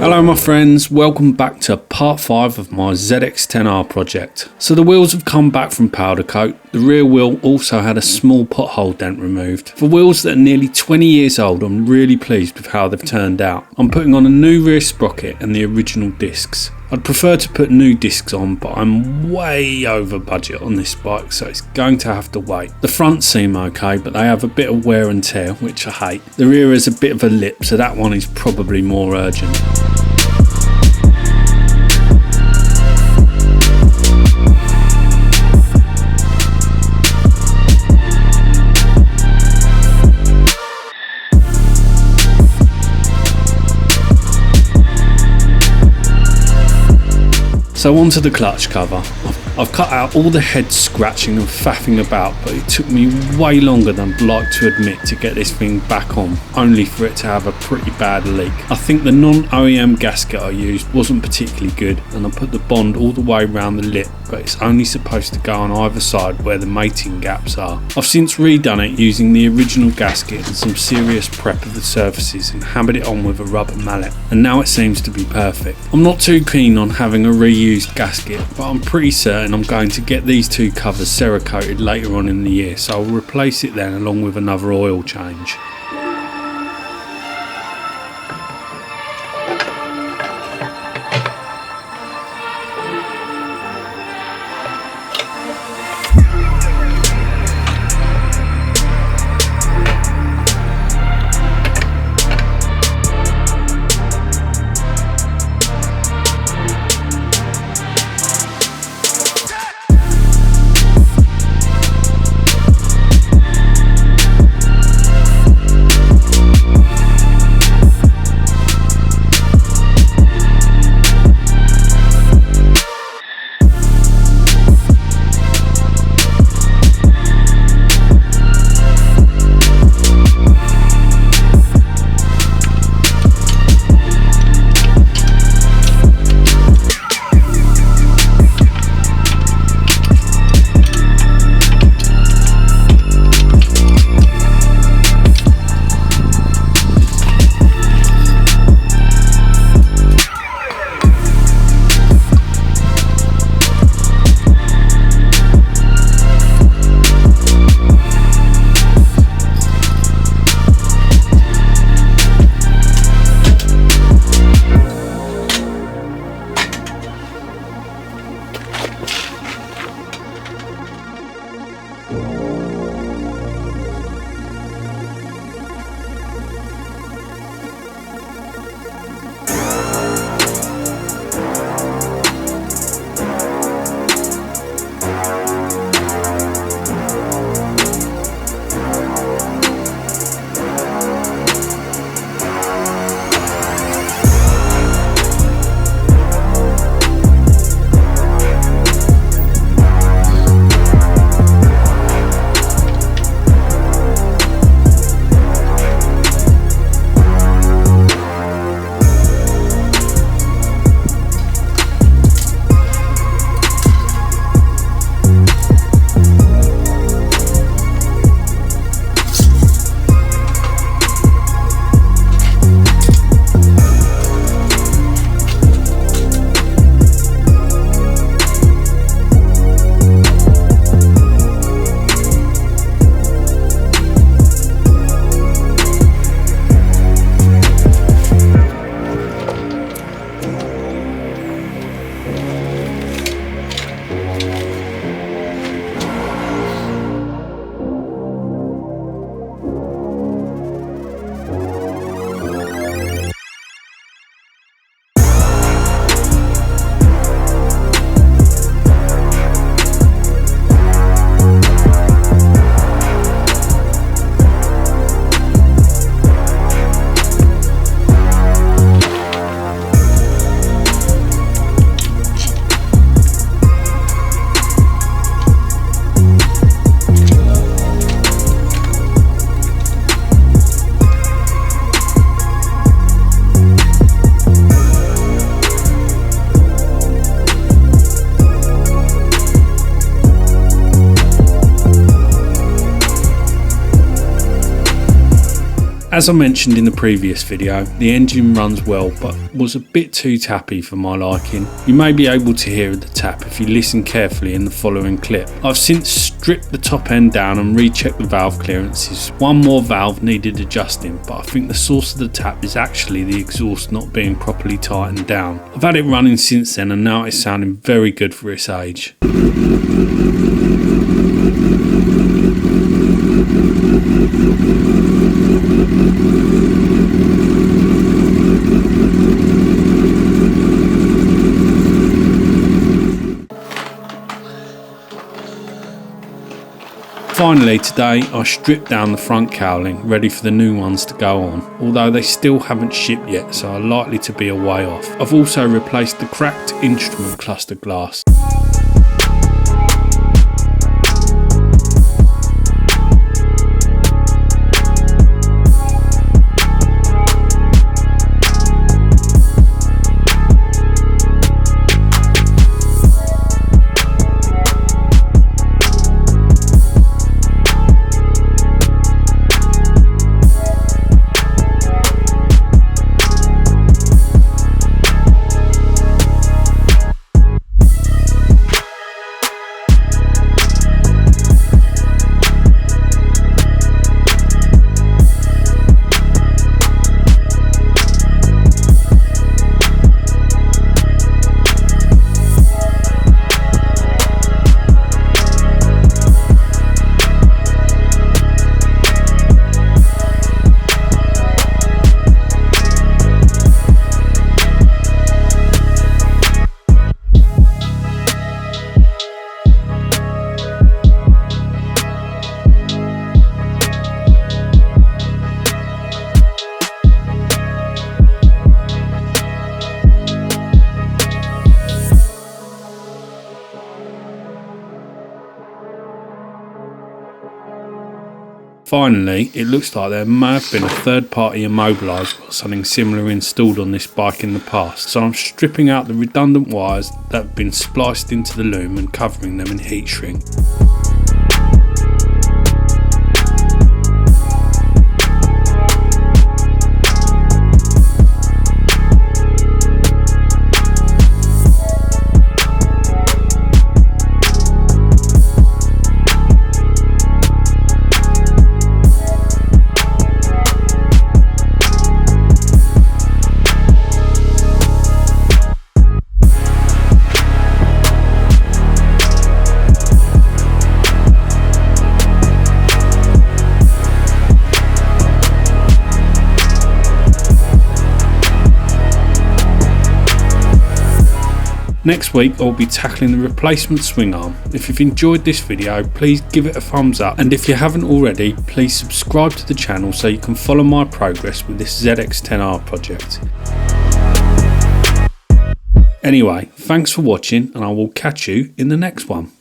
Hello my friends, welcome back to part 5 of my ZX-10R project. So the wheels have come back from powder coat. The rear wheel also had a small pothole dent removed. For wheels that are nearly 20 years old, I'm really pleased with how they've turned out. I'm putting on a new rear sprocket and the original discs. I'd prefer to put new discs on, but I'm way over budget on this bike, so it's going to have to wait. The front seem okay, but they have a bit of wear and tear, which I hate. The rear is a bit of a lip, so that one is probably more urgent. So onto the clutch cover. I've cut out all the head scratching and faffing about, but it took me way longer than I'd like to admit to get this thing back on, only for it to have a pretty bad leak. I think the non-OEM gasket I used wasn't particularly good, and I put the bond all the way around the lip, but it's only supposed to go on either side where the mating gaps are. I've since redone it using the original gasket and some serious prep of the surfaces and hammered it on with a rubber mallet, and now it seems to be perfect. I'm not too keen on having a reused gasket, but I'm pretty certain I'm going to get these two covers cerakoted later on in the year, so I'll replace it then along with another oil change. As I mentioned in the previous video, the engine runs well but was a bit too tappy for my liking. You may be able to hear the tap if you listen carefully in the following clip. I've since stripped the top end down and rechecked the valve clearances. One more valve needed adjusting, but I think the source of the tap is actually the exhaust not being properly tightened down. I've had it running since then and now it's sounding very good for its age. Finally today I stripped down the front cowling, ready for the new ones to go on, although they still haven't shipped yet, so are likely to be a way off. I've also replaced the cracked instrument cluster glass. Finally, it looks like there may have been a third party immobiliser or something similar installed on this bike in the past, so I'm stripping out the redundant wires that have been spliced into the loom and covering them in heat shrink. Next week I'll be tackling the replacement swing arm. If you've enjoyed this video, please give it a thumbs up, and if you haven't already, please subscribe to the channel so you can follow my progress with this ZX-10R project. Anyway, thanks for watching and I will catch you in the next one.